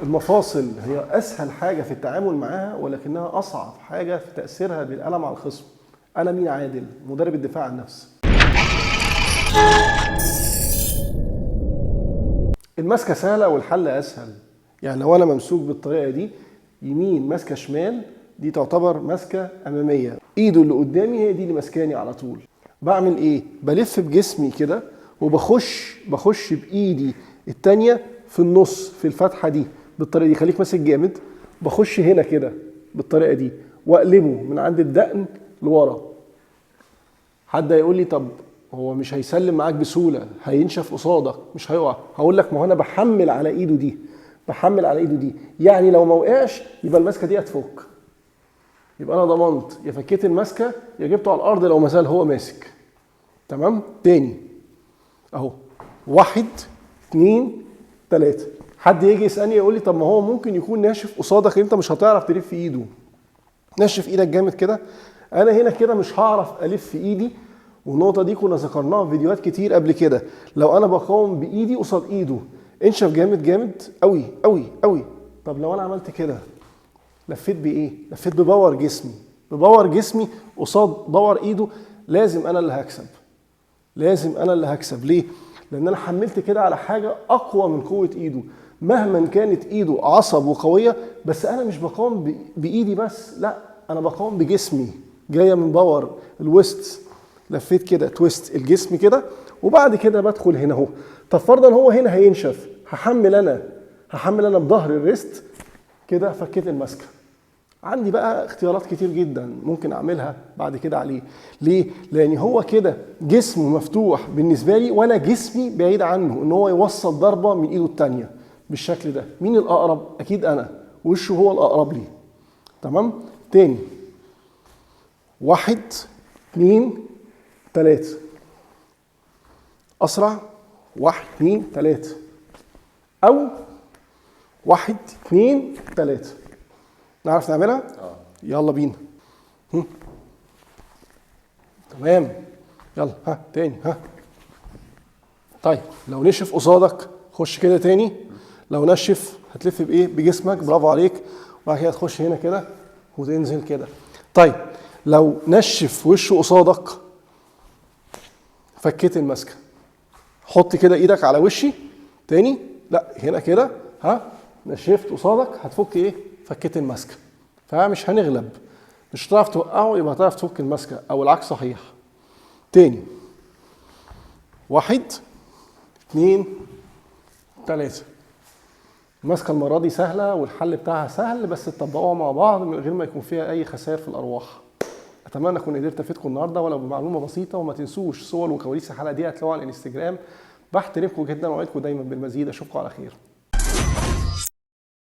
المفاصل هي اسهل حاجه في التعامل معاها، ولكنها اصعب حاجه في تاثيرها بالالم على الخصم. انا مين عادل، مدرب الدفاع عن النفس. المسكه سهله والحل اسهل. يعني لو انا ممسوك بالطريقه دي، يمين ماسكه شمال، دي تعتبر ماسكه اماميه. ايده اللي قدامي هي دي اللي ماسكاني على طول. بعمل ايه؟ بلف بجسمي كده وبخش بايدي التانيه في النص في الفتحه دي بالطريقه دي. خليك ماسك جامد. بخش هنا كده بالطريقه دي واقلبه من عند الدقن لورا. حد هيقول لي طب هو مش هيسلم معاك بسهوله، هينشف قصادك مش هيقع. هقول لك ما هو انا بحمل على ايده دي، بحمل على ايده دي. يعني لو ما وقعش يبقى الماسكه دي هتفك، يبقى انا ضمنت يا فكيت الماسكه يا جبته على الارض لو ما زال هو ماسك. تمام. تاني اهو، 1 2 3. حد يجي يسالني يقول لي طب ما هو ممكن يكون ناشف قصادك، انت مش هتعرف تلف في ايده. نشف ايدك جامد كده. انا هنا كده مش هعرف الف في ايدي، والنقطه دي كنا ذكرناها في فيديوهات كتير قبل كده. لو انا بقاوم بايدي قصاد ايده انشف جامد جامد قوي قوي قوي. طب لو انا عملت كده لفيت بايه؟ لفيت بباور جسمي، بباور جسمي قصاد باور ايده. لازم انا اللي هكسب، لازم انا اللي هكسب. ليه؟ لان انا حملت كده على حاجه اقوى من قوه ايده. مهما كانت ايده عصب وقويه، بس انا مش بقاوم بايدي بس، لا انا بقاوم بجسمي جايه من باور الويست. لفيت كده تويست الجسم كده، وبعد كده بدخل هنا اهو. طب فرضا هو هنا هينشف، هحمل انا بظهر الريست كده، فكيت الماسكه. عندي بقى اختيارات كتير جدا ممكن اعملها بعد كده عليه. ليه؟ لان هو كده جسمه مفتوح بالنسبه لي، وانا جسمي بعيد عنه ان هو يوصل ضربه من ايده الثانيه بالشكل ده. مين الاقرب؟ اكيد انا، وشه هو الاقرب لي. تمام. تاني، 1 2 3. اسرع، 1 2 3، او 1 2 3. نعرف نعملها؟ يلا بينا. تمام. يلا ها تاني ها. طيب لو نشف قصادك خش كده تاني. لو نشف هتلف بايه؟ بجسمك. برافو عليك. وبعد كده تخش هنا كده وتنزل كده. طيب لو نشف وشه قصادك، فكيت الماسكه. حط كده ايدك على وشي تاني. لا هنا كده ها. نشفت قصادك هتفك ايه؟ فكيت الماسكه. فمش هنغلب، مش هتعرف توقعه يبقى هتعرف تفك الماسكه، او العكس صحيح. تاني، 1 2 3. الماسكه المره دي سهله والحل بتاعها سهل، بس تطبقوها مع بعض من غير ما يكون فيها اي خسائر في الارواح. اتمنى اكون قدرت افيدكم النهارده ولو بمعلومه بسيطه. وما تنسوش صور وكواليس الحلقه دي هتلاقوها على الانستجرام. بحترمكم جدا واوعدكم دايما بالمزيد. اشوفكم على خير.